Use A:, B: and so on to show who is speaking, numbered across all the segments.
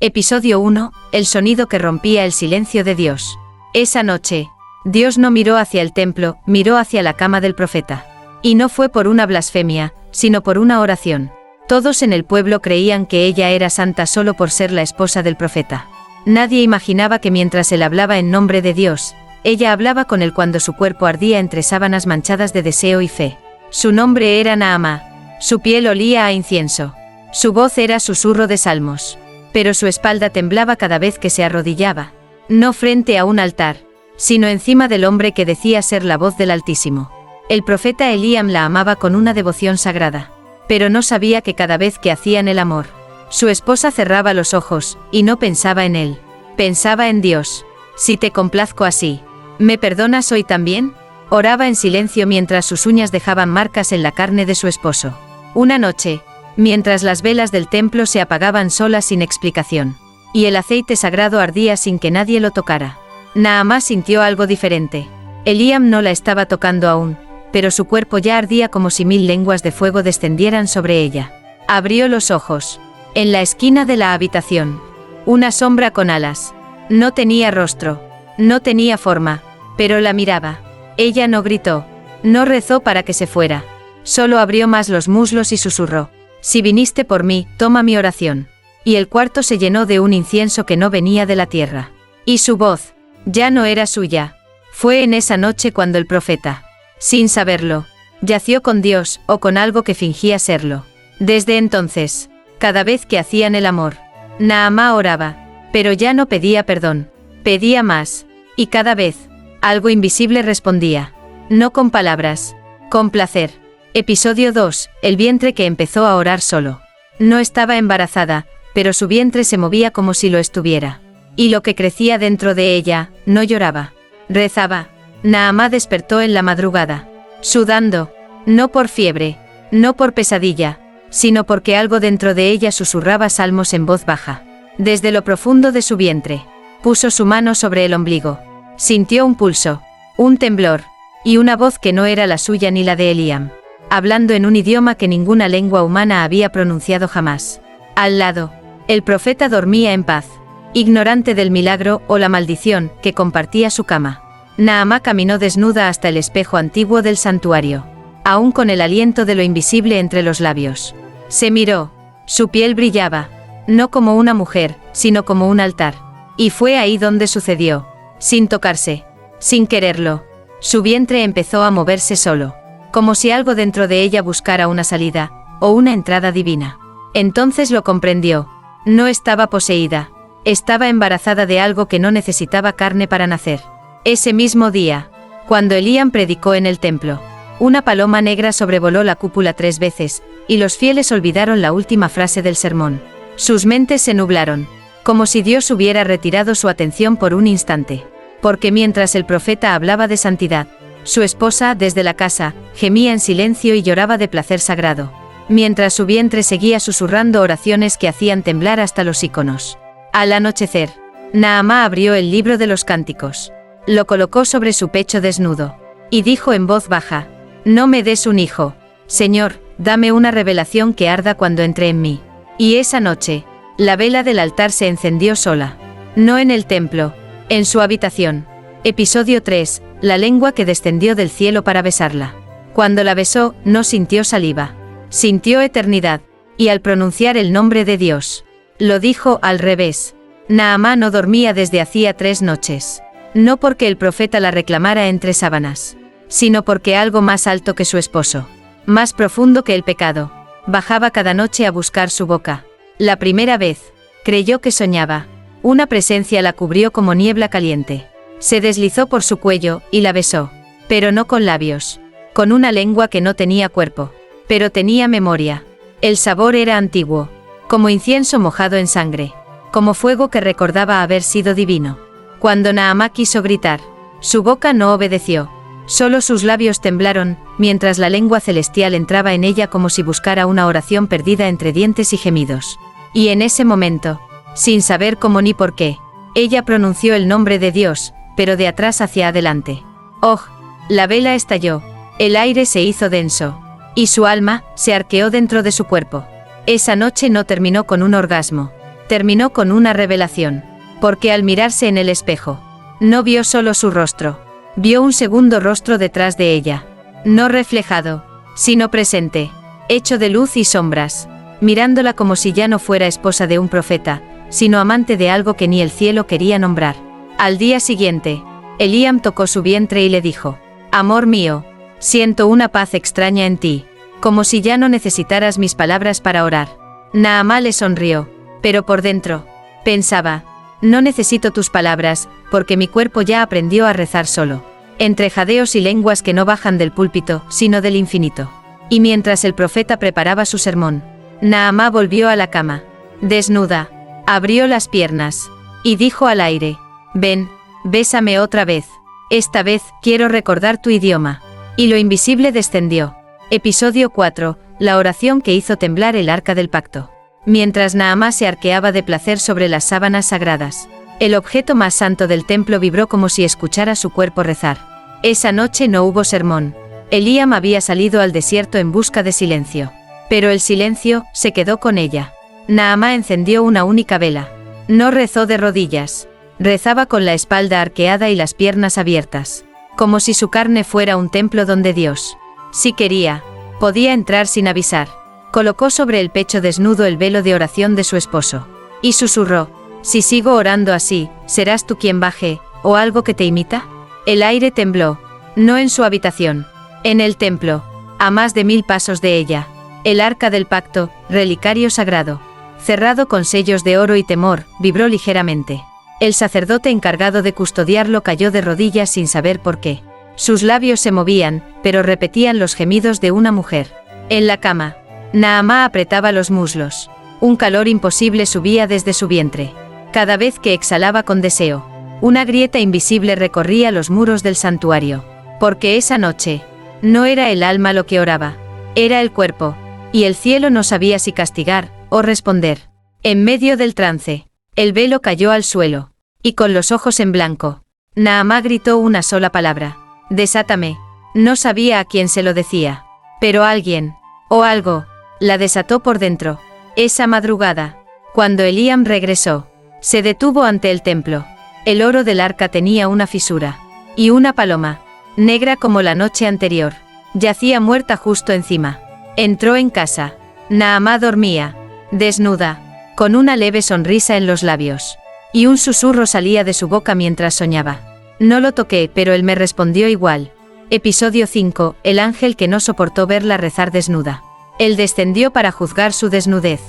A: Episodio 1. El sonido que rompía el silencio de Dios. Esa noche, Dios no miró hacia el templo, miró hacia la cama del profeta. Y no fue por una blasfemia, sino por una oración. Todos en el pueblo creían que ella era santa solo por ser la esposa del profeta. Nadie imaginaba que mientras él hablaba en nombre de Dios, ella hablaba con él cuando su cuerpo ardía entre sábanas manchadas de deseo y fe. Su nombre era Naamá. Su piel olía a incienso. Su voz era susurro de salmos. Pero su espalda temblaba cada vez que se arrodillaba. No frente a un altar, sino encima del hombre que decía ser la voz del Altísimo. El profeta Eliam la amaba con una devoción sagrada. Pero no sabía que cada vez que hacían el amor, su esposa cerraba los ojos, y no pensaba en él. Pensaba en Dios. Si te complazco así, ¿me perdonas hoy también? Oraba en silencio mientras sus uñas dejaban marcas en la carne de su esposo. Una noche, mientras las velas del templo se apagaban solas sin explicación, y el aceite sagrado ardía sin que nadie lo tocara, Naamá sintió algo diferente. Eliam no la estaba tocando aún, pero su cuerpo ya ardía como si 1000 lenguas de fuego descendieran sobre ella. Abrió los ojos. En la esquina de la habitación, una sombra con alas. No tenía rostro, no tenía forma, pero la miraba. Ella no gritó, no rezó para que se fuera, solo abrió más los muslos y susurró: si viniste por mí, toma mi oración. Y el cuarto se llenó de un incienso que no venía de la tierra. Y su voz ya no era suya. Fue en esa noche cuando el profeta, sin saberlo, yació con Dios o con algo que fingía serlo. Desde entonces, cada vez que hacían el amor, Naamá oraba, pero ya no pedía perdón, pedía más. Y cada vez, algo invisible respondía, no con palabras, con placer. Episodio 2. El vientre que empezó a orar solo. No estaba embarazada, pero su vientre se movía como si lo estuviera. Y lo que crecía dentro de ella, no lloraba. Rezaba. Naamá despertó en la madrugada, sudando, no por fiebre, no por pesadilla, sino porque algo dentro de ella susurraba salmos en voz baja. Desde lo profundo de su vientre, puso su mano sobre el ombligo. Sintió un pulso, un temblor, y una voz que no era la suya ni la de Eliam, hablando en un idioma que ninguna lengua humana había pronunciado jamás. Al lado, el profeta dormía en paz, ignorante del milagro o la maldición que compartía su cama. Naamá caminó desnuda hasta el espejo antiguo del santuario, aún con el aliento de lo invisible entre los labios. Se miró. Su piel brillaba, no como una mujer, sino como un altar. Y fue ahí donde sucedió, sin tocarse, sin quererlo. Su vientre empezó a moverse solo, como si algo dentro de ella buscara una salida, o una entrada divina. Entonces lo comprendió. No estaba poseída. Estaba embarazada de algo que no necesitaba carne para nacer. Ese mismo día, cuando Eliam predicó en el templo, una paloma negra sobrevoló la cúpula 3 veces, y los fieles olvidaron la última frase del sermón. Sus mentes se nublaron, como si Dios hubiera retirado su atención por un instante. Porque mientras el profeta hablaba de santidad, su esposa, desde la casa, gemía en silencio y lloraba de placer sagrado, mientras su vientre seguía susurrando oraciones que hacían temblar hasta los íconos. Al anochecer, Naamá abrió el libro de los cánticos, lo colocó sobre su pecho desnudo, y dijo en voz baja: no me des un hijo, Señor, dame una revelación que arda cuando entre en mí. Y esa noche, la vela del altar se encendió sola, no en el templo, en su habitación. Episodio 3. La lengua que descendió del cielo para besarla. Cuando la besó, no sintió saliva. Sintió eternidad. Y al pronunciar el nombre de Dios, lo dijo al revés. Naamá no dormía desde hacía 3 noches. No porque el profeta la reclamara entre sábanas, sino porque algo más alto que su esposo, más profundo que el pecado, bajaba cada noche a buscar su boca. La primera vez, creyó que soñaba. Una presencia la cubrió como niebla caliente. Se deslizó por su cuello, y la besó. Pero no con labios. Con una lengua que no tenía cuerpo. Pero tenía memoria. El sabor era antiguo. Como incienso mojado en sangre. Como fuego que recordaba haber sido divino. Cuando Naamá quiso gritar, su boca no obedeció. Solo sus labios temblaron, mientras la lengua celestial entraba en ella como si buscara una oración perdida entre dientes y gemidos. Y en ese momento, sin saber cómo ni por qué, ella pronunció el nombre de Dios, pero de atrás hacia adelante. ¡Oh! La vela estalló. El aire se hizo denso. Y su alma se arqueó dentro de su cuerpo. Esa noche no terminó con un orgasmo. Terminó con una revelación. Porque al mirarse en el espejo, no vio solo su rostro, vio un segundo rostro detrás de ella. No reflejado, sino presente, hecho de luz y sombras, mirándola como si ya no fuera esposa de un profeta, sino amante de algo que ni el cielo quería nombrar. Al día siguiente, Eliam tocó su vientre y le dijo: «Amor mío, siento una paz extraña en ti, como si ya no necesitaras mis palabras para orar». Naamá le sonrió, pero por dentro, pensaba: «No necesito tus palabras, porque mi cuerpo ya aprendió a rezar solo». Entre jadeos y lenguas que no bajan del púlpito, sino del infinito. Y mientras el profeta preparaba su sermón, Naamá volvió a la cama. Desnuda, abrió las piernas, y dijo al aire: «Ven, bésame otra vez. Esta vez, quiero recordar tu idioma». Y lo invisible descendió. Episodio 4, la oración que hizo temblar el arca del pacto. Mientras Naamá se arqueaba de placer sobre las sábanas sagradas, el objeto más santo del templo vibró como si escuchara su cuerpo rezar. Esa noche no hubo sermón. Eliam había salido al desierto en busca de silencio. Pero el silencio se quedó con ella. Naamá encendió una única vela. No rezó de rodillas. Rezaba con la espalda arqueada y las piernas abiertas, como si su carne fuera un templo donde Dios, si quería, podía entrar sin avisar. Colocó sobre el pecho desnudo el velo de oración de su esposo. Y susurró: «Si sigo orando así, ¿serás tú quien baje, o algo que te imita?». El aire tembló, no en su habitación, en el templo, a más de 1000 pasos de ella. El arca del pacto, relicario sagrado, cerrado con sellos de oro y temor, vibró ligeramente. El sacerdote encargado de custodiarlo cayó de rodillas sin saber por qué. Sus labios se movían, pero repetían los gemidos de una mujer. En la cama, Naamá apretaba los muslos. Un calor imposible subía desde su vientre. Cada vez que exhalaba con deseo, una grieta invisible recorría los muros del santuario. Porque esa noche, no era el alma lo que oraba, era el cuerpo, y el cielo no sabía si castigar o responder. En medio del trance, el velo cayó al suelo, y con los ojos en blanco, Naamá gritó una sola palabra: «Desátame». No sabía a quién se lo decía, pero alguien, o algo, la desató por dentro. Esa madrugada, cuando Eliam regresó, se detuvo ante el templo. El oro del arca tenía una fisura, y una paloma, negra como la noche anterior, yacía muerta justo encima. Entró en casa. Naamá dormía, desnuda, con una leve sonrisa en los labios, y un susurro salía de su boca mientras soñaba. No lo toqué, pero él me respondió igual. Episodio 5, el ángel que no soportó verla rezar desnuda. Él descendió para juzgar su desnudez,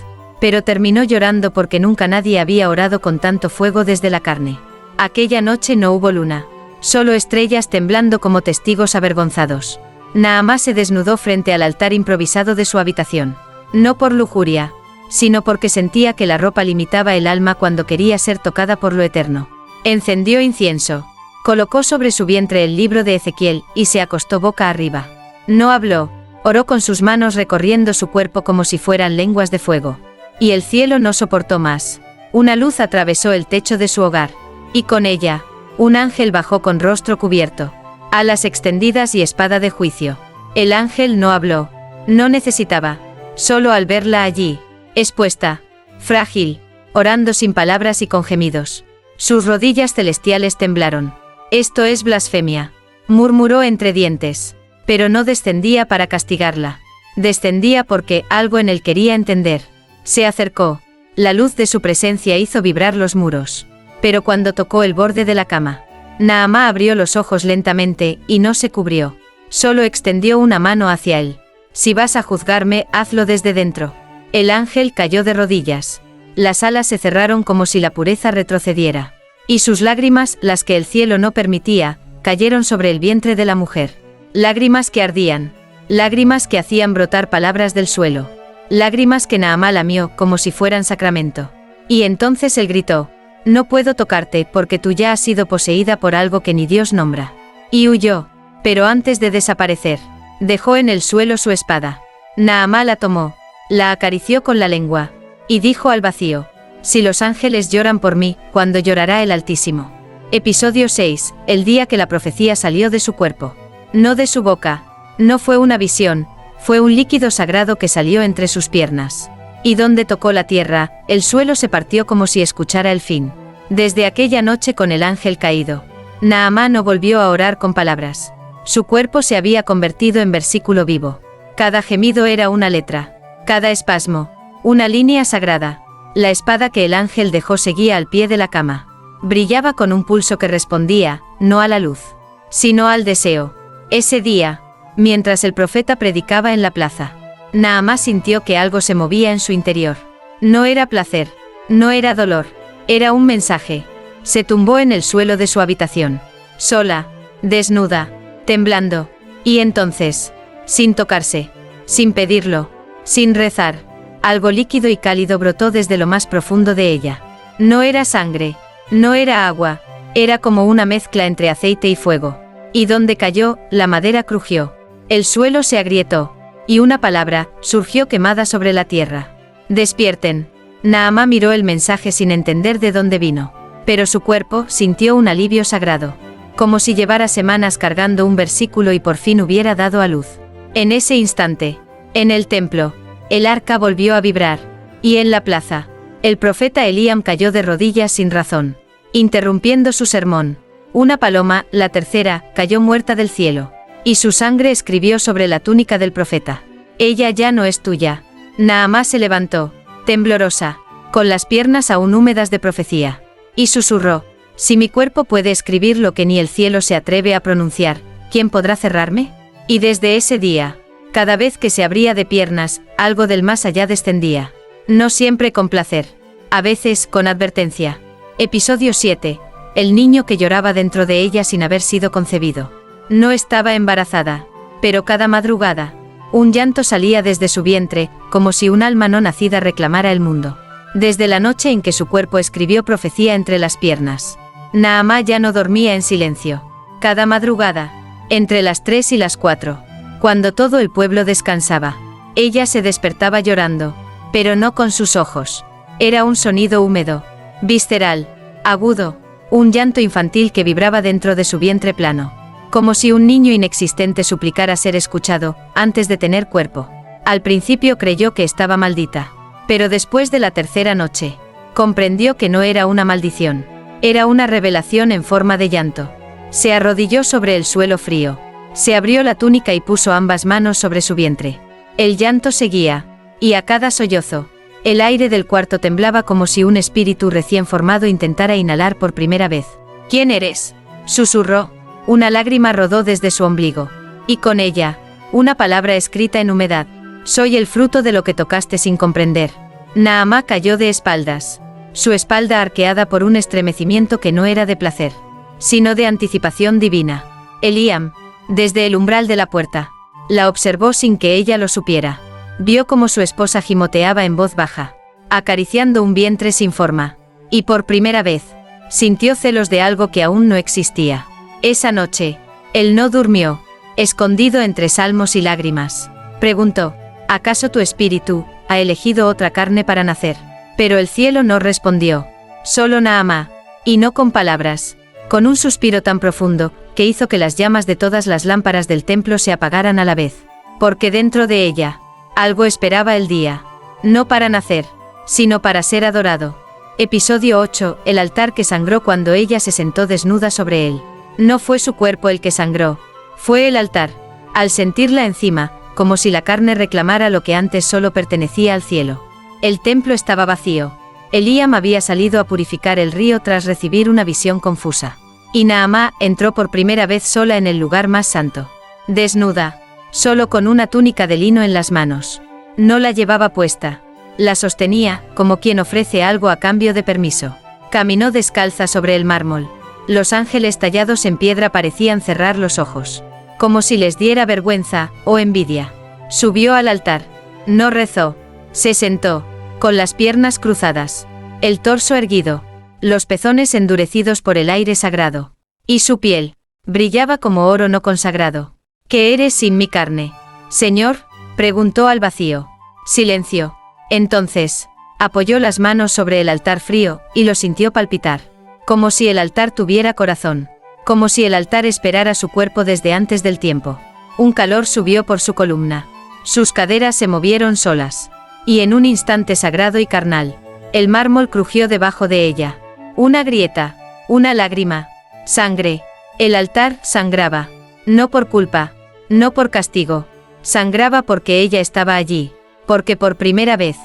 A: pero terminó llorando porque nunca nadie había orado con tanto fuego desde la carne. Aquella noche no hubo luna, solo estrellas temblando como testigos avergonzados. Naamá se desnudó frente al altar improvisado de su habitación. No por lujuria, sino porque sentía que la ropa limitaba el alma cuando quería ser tocada por lo eterno. Encendió incienso, colocó sobre su vientre el libro de Ezequiel y se acostó boca arriba. No habló, oró con sus manos recorriendo su cuerpo como si fueran lenguas de fuego. Y el cielo no soportó más. Una luz atravesó el techo de su hogar. Y con ella, un ángel bajó con rostro cubierto, alas extendidas y espada de juicio. El ángel no habló, no necesitaba, solo al verla allí, expuesta, frágil, orando sin palabras y con gemidos, sus rodillas celestiales temblaron. «Esto es blasfemia», murmuró entre dientes, pero no descendía para castigarla. Descendía porque algo en él quería entender. Se acercó, la luz de su presencia hizo vibrar los muros. Pero cuando tocó el borde de la cama, Naamá abrió los ojos lentamente y no se cubrió. Solo extendió una mano hacia él. «Si vas a juzgarme, hazlo desde dentro». El ángel cayó de rodillas. Las alas se cerraron como si la pureza retrocediera. Y sus lágrimas, las que el cielo no permitía, cayeron sobre el vientre de la mujer. Lágrimas que ardían. Lágrimas que hacían brotar palabras del suelo. Lágrimas que Naamá lamió como si fueran sacramento. Y entonces él gritó: «No puedo tocarte porque tú ya has sido poseída por algo que ni Dios nombra». Y huyó, pero antes de desaparecer, dejó en el suelo su espada. Naamá la tomó, la acarició con la lengua, y dijo al vacío: «Si los ángeles lloran por mí, ¿cuándo llorará el Altísimo?». Episodio 6, el día que la profecía salió de su cuerpo. No de su boca, no fue una visión, fue un líquido sagrado que salió entre sus piernas. y donde tocó la tierra, el suelo se partió como si escuchara el fin. Desde aquella noche con el ángel caído, Naamá no volvió a orar con palabras. Su cuerpo se había convertido en versículo vivo. Cada gemido era una letra, cada espasmo, una línea sagrada. La espada que el ángel dejó seguía al pie de la cama. Brillaba con un pulso que respondía, no a la luz, sino al deseo. Ese día, mientras el profeta predicaba en la plaza, Naamá sintió que algo se movía en su interior. No era placer, no era dolor, era un mensaje. Se tumbó en el suelo de su habitación, sola, desnuda, temblando, y entonces, sin tocarse, sin pedirlo, sin rezar, algo líquido y cálido brotó desde lo más profundo de ella. No era sangre, no era agua, era como una mezcla entre aceite y fuego. Y donde cayó, la madera crujió, el suelo se agrietó, y una palabra surgió quemada sobre la tierra. Despierten. Naamá miró el mensaje sin entender de dónde vino, pero su cuerpo sintió un alivio sagrado, como si llevara semanas cargando un versículo y por fin hubiera dado a luz. En ese instante, en el templo, el arca volvió a vibrar, y en la plaza, el profeta Eliam cayó de rodillas sin razón, interrumpiendo su sermón. Una paloma, la tercera, cayó muerta del cielo, y su sangre escribió sobre la túnica del profeta. Ella ya no es tuya. Naamá se levantó, temblorosa, con las piernas aún húmedas de profecía, y susurró, si mi cuerpo puede escribir lo que ni el cielo se atreve a pronunciar, ¿quién podrá cerrarme? Y desde ese día, cada vez que se abría de piernas, algo del más allá descendía. No siempre con placer, a veces con advertencia. Episodio 7. El niño que lloraba dentro de ella sin haber sido concebido. No estaba embarazada, pero cada madrugada, un llanto salía desde su vientre, como si un alma no nacida reclamara el mundo. Desde la noche en que su cuerpo escribió profecía entre las piernas, Naamá ya no dormía en silencio. Cada madrugada, entre las 3 y las 4, cuando todo el pueblo descansaba, ella se despertaba llorando, pero no con sus ojos. Era un sonido húmedo, visceral, agudo, un llanto infantil que vibraba dentro de su vientre plano, como si un niño inexistente suplicara ser escuchado, antes de tener cuerpo. Al principio creyó que estaba maldita, pero después de la tercera noche, comprendió que no era una maldición, era una revelación en forma de llanto. Se arrodilló sobre el suelo frío, se abrió la túnica y puso ambas manos sobre su vientre. El llanto seguía, y a cada sollozo, el aire del cuarto temblaba como si un espíritu recién formado intentara inhalar por primera vez. ¿Quién eres?, susurró. Una lágrima rodó desde su ombligo, y con ella, una palabra escrita en humedad. Soy el fruto de lo que tocaste sin comprender. Naamá cayó de espaldas, su espalda arqueada por un estremecimiento que no era de placer, sino de anticipación divina. Eliam, desde el umbral de la puerta, la observó sin que ella lo supiera. Vio cómo su esposa gimoteaba en voz baja, acariciando un vientre sin forma, y por primera vez, sintió celos de algo que aún no existía. Esa noche, él no durmió, escondido entre salmos y lágrimas. Preguntó, ¿acaso tu espíritu ha elegido otra carne para nacer? Pero el cielo no respondió, solo Naamá, y no con palabras, con un suspiro tan profundo, que hizo que las llamas de todas las lámparas del templo se apagaran a la vez, porque dentro de ella, algo esperaba el día, no para nacer, sino para ser adorado. Episodio 8. El altar que sangró cuando ella se sentó desnuda sobre él. No fue su cuerpo el que sangró, fue el altar. Al sentirla encima, como si la carne reclamara lo que antes solo pertenecía al cielo. El templo estaba vacío. Eliam había salido a purificar el río tras recibir una visión confusa. Y Naamá entró por primera vez sola en el lugar más santo. Desnuda, solo con una túnica de lino en las manos. No la llevaba puesta. La sostenía, como quien ofrece algo a cambio de permiso. Caminó descalza sobre el mármol. Los ángeles tallados en piedra parecían cerrar los ojos, como si les diera vergüenza o envidia. Subió al altar. No rezó. Se sentó, con las piernas cruzadas, el torso erguido, los pezones endurecidos por el aire sagrado. Y su piel brillaba como oro no consagrado. ¿Qué eres sin mi carne, Señor?, preguntó al vacío. Silencio. Entonces, apoyó las manos sobre el altar frío, y lo sintió palpitar. Como si el altar tuviera corazón. Como si el altar esperara su cuerpo desde antes del tiempo. Un calor subió por su columna. Sus caderas se movieron solas. y en un instante sagrado y carnal, el mármol crujió debajo de ella. Una grieta, una lágrima, sangre. El altar sangraba. No por culpa, no por castigo. Sangraba porque ella estaba allí, porque por primera vez,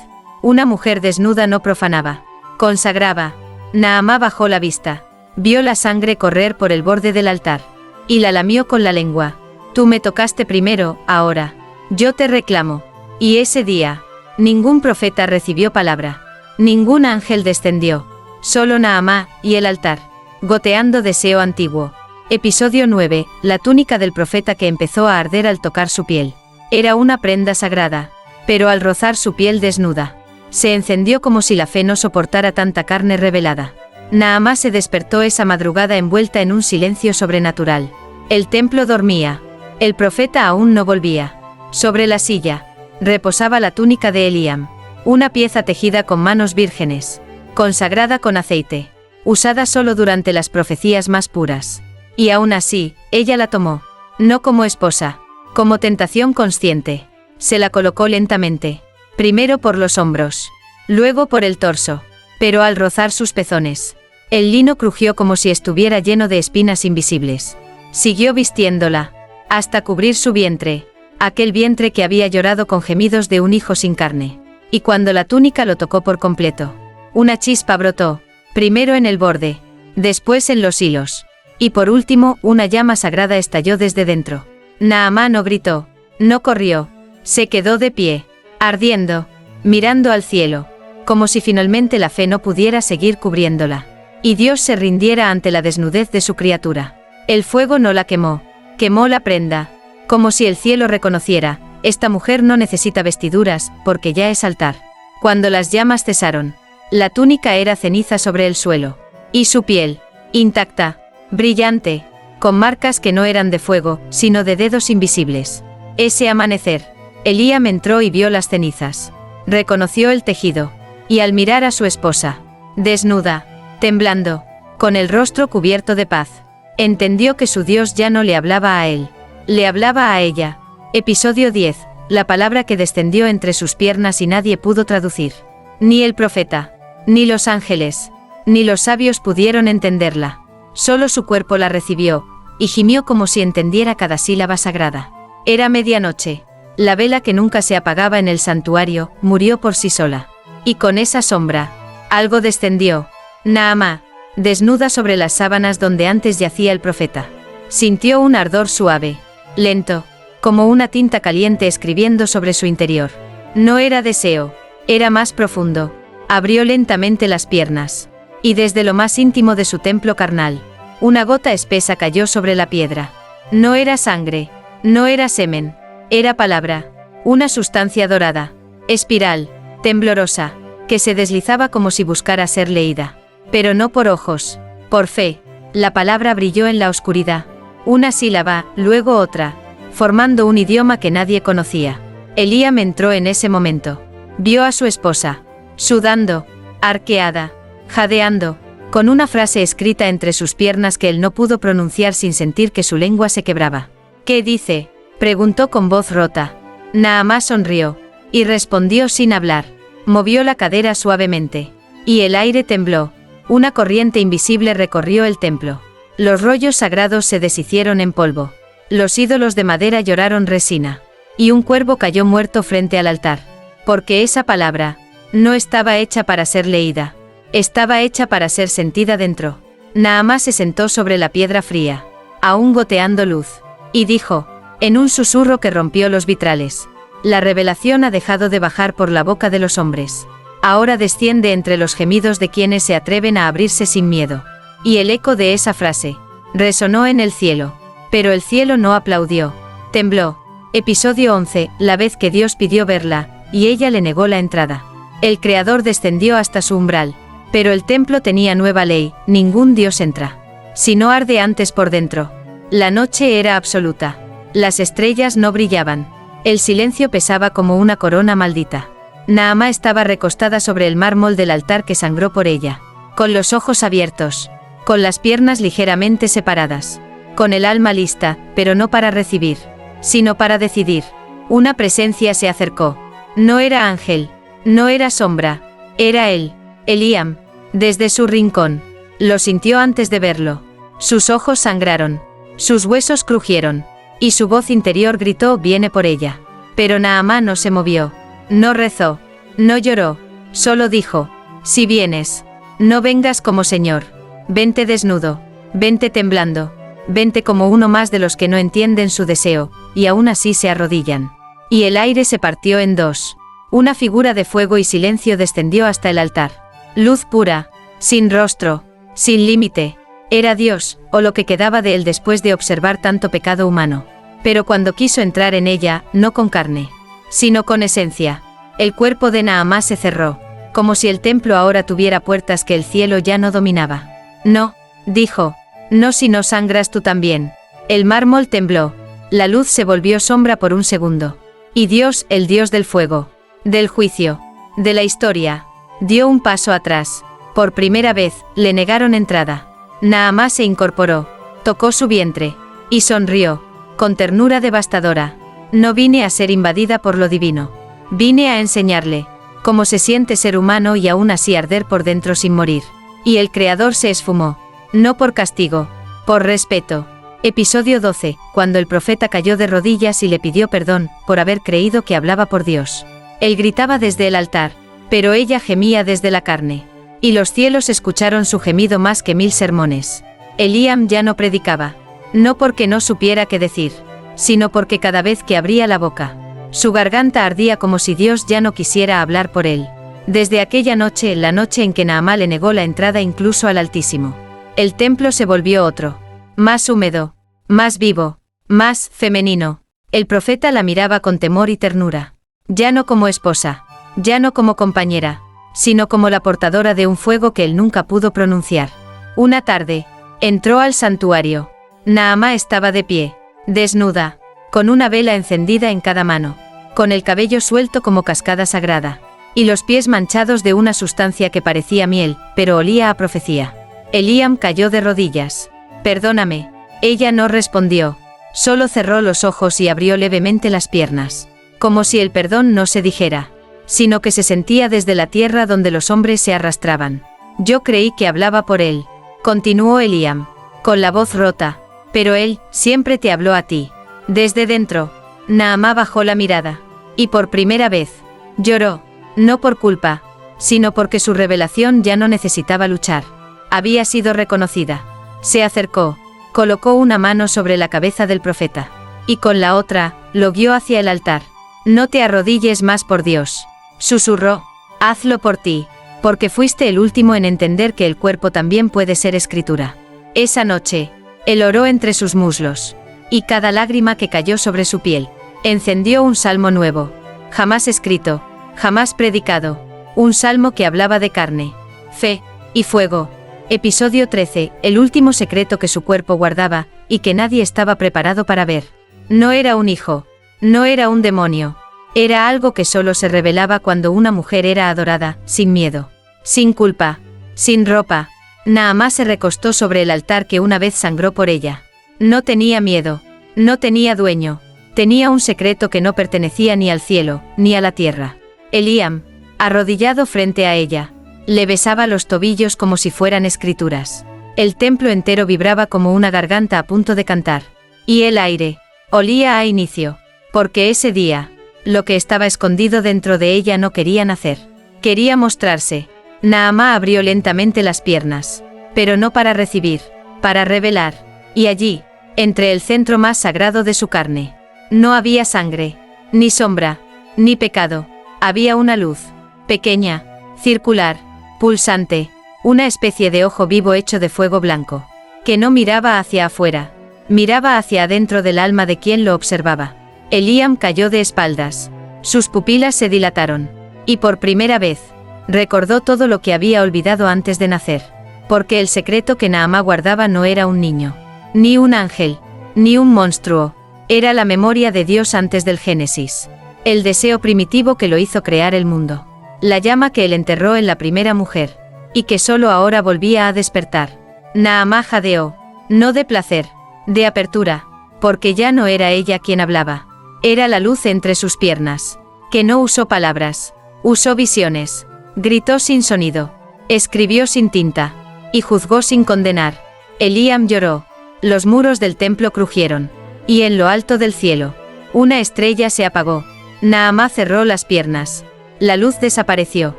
A: una mujer desnuda no profanaba, consagraba. Naamá bajó la vista, vio la sangre correr por el borde del altar, y la lamió con la lengua. Tú me tocaste primero, ahora yo te reclamo. Y ese día, ningún profeta recibió palabra, ningún ángel descendió, solo Naamá y el altar, goteando deseo antiguo. Episodio 9, la túnica del profeta que empezó a arder al tocar su piel. Era una prenda sagrada, pero al rozar su piel desnuda, se encendió como si la fe no soportara tanta carne revelada. Naamá se despertó esa madrugada envuelta en un silencio sobrenatural. El templo dormía. El profeta aún no volvía. Sobre la silla, reposaba la túnica de Eliam, una pieza tejida con manos vírgenes, consagrada con aceite, usada solo durante las profecías más puras. Y aún así, ella la tomó, no como esposa, como tentación consciente. Se la colocó lentamente, primero por los hombros, luego por el torso, pero al rozar sus pezones, el lino crujió como si estuviera lleno de espinas invisibles. Siguió vistiéndola, hasta cubrir su vientre, aquel vientre que había llorado con gemidos de un hijo sin carne. Y cuando la túnica lo tocó por completo, una chispa brotó, primero en el borde, después en los hilos, y por último una llama sagrada estalló desde dentro. Naamá no gritó, no corrió, se quedó de pie, ardiendo, mirando al cielo, como si finalmente la fe no pudiera seguir cubriéndola, y Dios se rindiera ante la desnudez de su criatura. El fuego no la quemó, quemó la prenda, como si el cielo reconociera, esta mujer no necesita vestiduras, porque ya es altar. Cuando las llamas cesaron, la túnica era ceniza sobre el suelo, y su piel, intacta, brillante, con marcas que no eran de fuego, sino de dedos invisibles. Ese amanecer, Eliam entró y vio las cenizas. Reconoció el tejido, y al mirar a su esposa, desnuda, temblando, con el rostro cubierto de paz, entendió que su Dios ya no le hablaba a él, le hablaba a ella. Episodio 10, la palabra que descendió entre sus piernas y nadie pudo traducir. Ni el profeta, ni los ángeles, ni los sabios pudieron entenderla. Solo su cuerpo la recibió, y gimió como si entendiera cada sílaba sagrada. Era medianoche. La vela que nunca se apagaba en el santuario, murió por sí sola. Y con esa sombra, algo descendió. Naamá, desnuda sobre las sábanas donde antes yacía el profeta, sintió un ardor suave, lento, como una tinta caliente escribiendo sobre su interior. No era deseo, era más profundo. Abrió lentamente las piernas, y desde lo más íntimo de su templo carnal, una gota espesa cayó sobre la piedra. No era sangre, no era semen, era palabra, una sustancia dorada, espiral, temblorosa, que se deslizaba como si buscara ser leída. Pero no por ojos, por fe. La palabra brilló en la oscuridad, una sílaba, luego otra, formando un idioma que nadie conocía. Eliam entró en ese momento. Vio a su esposa, sudando, arqueada, jadeando, con una frase escrita entre sus piernas que él no pudo pronunciar sin sentir que su lengua se quebraba. ¿Qué dice?, preguntó con voz rota. Naamá sonrió, y respondió sin hablar. Movió la cadera suavemente, y el aire tembló. Una corriente invisible recorrió el templo. Los rollos sagrados se deshicieron en polvo. Los ídolos de madera lloraron resina. Y un cuervo cayó muerto frente al altar. Porque esa palabra no estaba hecha para ser leída. Estaba hecha para ser sentida dentro. Naamá se sentó sobre la piedra fría, aún goteando luz, y dijo, en un susurro que rompió los vitrales: la revelación ha dejado de bajar por la boca de los hombres. Ahora desciende entre los gemidos de quienes se atreven a abrirse sin miedo. Y el eco de esa frase resonó en el cielo. Pero el cielo no aplaudió. Tembló. Episodio 11, la vez que Dios pidió verla, y ella le negó la entrada. El Creador descendió hasta su umbral. Pero el templo tenía nueva ley: ningún Dios entra si no arde antes por dentro. La noche era absoluta. Las estrellas no brillaban. El silencio pesaba como una corona maldita. Naamá estaba recostada sobre el mármol del altar que sangró por ella, con los ojos abiertos, con las piernas ligeramente separadas, con el alma lista, pero no para recibir, sino para decidir. Una presencia se acercó. No era ángel, No era sombra, era él, Eliam, desde su rincón. Lo sintió antes de verlo. Sus ojos sangraron, sus huesos crujieron, y su voz interior gritó: viene por ella. Pero Naamá no se movió, no rezó, no lloró, solo dijo: si vienes, no vengas como Señor, vente desnudo, vente temblando, vente como uno más de los que no entienden su deseo, y aún así se arrodillan. Y el aire se partió en dos. Una figura de fuego y silencio descendió hasta el altar. Luz pura, sin rostro, sin límite. Era Dios, o lo que quedaba de él después de observar tanto pecado humano. Pero cuando quiso entrar en ella, no con carne, sino con esencia, el cuerpo de Naamá se cerró, como si el templo ahora tuviera puertas que el cielo ya no dominaba. No, dijo, no si no sangras tú también. El mármol tembló, la luz se volvió sombra por un segundo. Y Dios, el Dios del fuego, del juicio, de la historia, dio un paso atrás. Por primera vez, le negaron entrada. Naamá se incorporó, tocó su vientre, y sonrió, con ternura devastadora. No vine a ser invadida por lo divino. Vine a enseñarle cómo se siente ser humano y aún así arder por dentro sin morir. Y el Creador se esfumó, no por castigo, por respeto. Episodio 12, cuando el profeta cayó de rodillas y le pidió perdón, por haber creído que hablaba por Dios. Él gritaba desde el altar, pero ella gemía desde la carne. Y los cielos escucharon su gemido más que 1000 sermones. Eliam ya no predicaba, no porque no supiera qué decir, sino porque cada vez que abría la boca, su garganta ardía como si Dios ya no quisiera hablar por él. Desde aquella noche, la noche en que Naamá le negó la entrada incluso al Altísimo, el templo se volvió otro, más húmedo, más vivo, más femenino. El profeta la miraba con temor y ternura, ya no como esposa, ya no como compañera, sino como la portadora de un fuego que él nunca pudo pronunciar. Una tarde, entró al santuario. Naamá estaba de pie, desnuda, con una vela encendida en cada mano, con el cabello suelto como cascada sagrada, y los pies manchados de una sustancia que parecía miel, pero olía a profecía. Eliam cayó de rodillas. Perdóname. Ella no respondió, solo cerró los ojos y abrió levemente las piernas, como si el perdón no se dijera, sino que se sentía desde la tierra donde los hombres se arrastraban. Yo creí que hablaba por él, continuó Eliam, con la voz rota, pero él siempre te habló a ti. Desde dentro, Naamá bajó la mirada, y por primera vez, lloró, no por culpa, sino porque su revelación ya no necesitaba luchar. Había sido reconocida. Se acercó, colocó una mano sobre la cabeza del profeta, y con la otra, lo guió hacia el altar. No te arrodilles más por Dios, susurró, hazlo por ti, porque fuiste el último en entender que el cuerpo también puede ser escritura. Esa noche, él oró entre sus muslos, y cada lágrima que cayó sobre su piel, encendió un salmo nuevo, jamás escrito, jamás predicado, un salmo que hablaba de carne, fe y fuego. Episodio 13, el último secreto que su cuerpo guardaba, y que nadie estaba preparado para ver. No era un hijo, no era un demonio, era algo que solo se revelaba cuando una mujer era adorada, sin miedo, sin culpa, sin ropa. Naamá se recostó sobre el altar que una vez sangró por ella. No tenía miedo, no tenía dueño, tenía un secreto que no pertenecía ni al cielo, ni a la tierra. Eliam, arrodillado frente a ella, le besaba los tobillos como si fueran escrituras. El templo entero vibraba como una garganta a punto de cantar. Y el aire olía a inicio, porque ese día, lo que estaba escondido dentro de ella no quería nacer. Quería mostrarse. Naamá abrió lentamente las piernas, pero no para recibir, para revelar. Y allí, entre el centro más sagrado de su carne, no había sangre, ni sombra, ni pecado. Había una luz, pequeña, circular, pulsante, una especie de ojo vivo hecho de fuego blanco, que no miraba hacia afuera, miraba hacia adentro del alma de quien lo observaba. Eliam cayó de espaldas, sus pupilas se dilataron, y por primera vez, recordó todo lo que había olvidado antes de nacer, porque el secreto que Naamá guardaba no era un niño, ni un ángel, ni un monstruo, era la memoria de Dios antes del Génesis, el deseo primitivo que lo hizo crear el mundo. La llama que él enterró en la primera mujer, y que solo ahora volvía a despertar. Naamá jadeó, no de placer, de apertura, porque ya no era ella quien hablaba, era la luz entre sus piernas, que no usó palabras, Usó visiones. Gritó sin sonido. Escribió sin tinta. Y juzgó sin condenar. Eliam lloró. Los muros del templo crujieron. Y en lo alto del cielo, una estrella se apagó. Naamá cerró las piernas. La luz desapareció.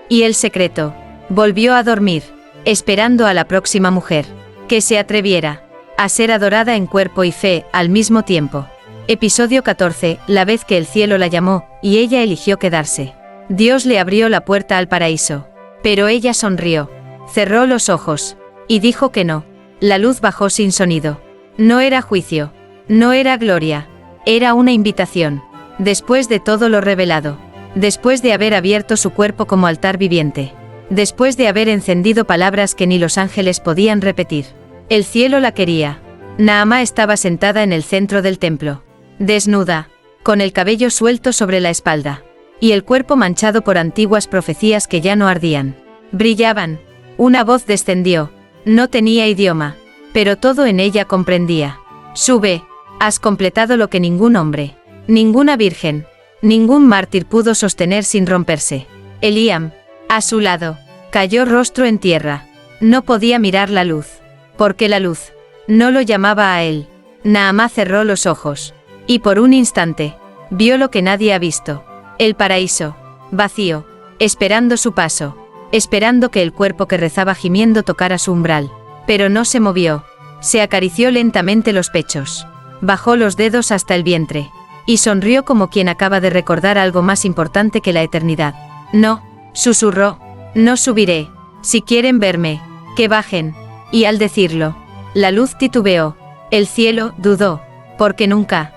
A: Y el secreto volvió a dormir, esperando a la próxima mujer, que se atreviera a ser adorada en cuerpo y fe al mismo tiempo. Episodio 14. La vez que el cielo la llamó, y ella eligió quedarse. Dios le abrió la puerta al paraíso. Pero ella sonrió, cerró los ojos, y dijo que no. La luz bajó sin sonido. No era juicio, no era gloria, era una invitación. Después de todo lo revelado, después de haber abierto su cuerpo como altar viviente, después de haber encendido palabras que ni los ángeles podían repetir, el cielo la quería. Naamá estaba sentada en el centro del templo, desnuda, con el cabello suelto sobre la espalda, y el cuerpo manchado por antiguas profecías que ya no ardían. Brillaban. Una voz descendió. No tenía idioma, pero todo en ella comprendía. Sube, has completado lo que ningún hombre, ninguna virgen, ningún mártir pudo sostener sin romperse. Eliam, a su lado, cayó rostro en tierra. No podía mirar la luz, porque la luz no lo llamaba a él. Naamá cerró los ojos, y por un instante, vio lo que nadie ha visto. El paraíso, vacío, esperando su paso, esperando que el cuerpo que rezaba gimiendo tocara su umbral. Pero no se movió. Se acarició lentamente los pechos. Bajó los dedos hasta el vientre. Y sonrió como quien acaba de recordar algo más importante que la eternidad. No, susurró. No subiré. Si quieren verme, que bajen. Y al decirlo, la luz titubeó. El cielo dudó. Porque nunca,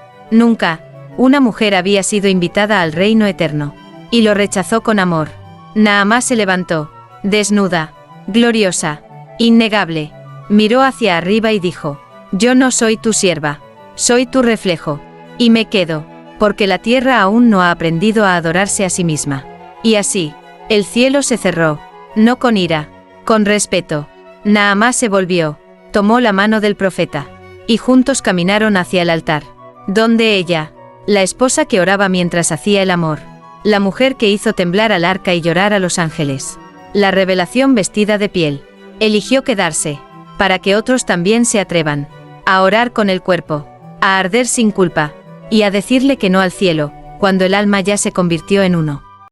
A: una mujer había sido invitada al reino eterno. Y lo rechazó con amor. Naamá se levantó, desnuda, gloriosa, innegable. Miró hacia arriba y dijo: yo no soy tu sierva, soy tu reflejo. Y me quedo, porque la tierra aún no ha aprendido a adorarse a sí misma. Y así, el cielo se cerró, no con ira, con respeto. Naamá se volvió, tomó la mano del profeta, y juntos caminaron hacia el altar, donde ella, la esposa que oraba mientras hacía el amor, la mujer que hizo temblar al arca y llorar a los ángeles, la revelación vestida de piel, eligió quedarse, para que otros también se atrevan a orar con el cuerpo, a arder sin culpa, y a decirle que no al cielo, cuando el alma ya se convirtió en uno.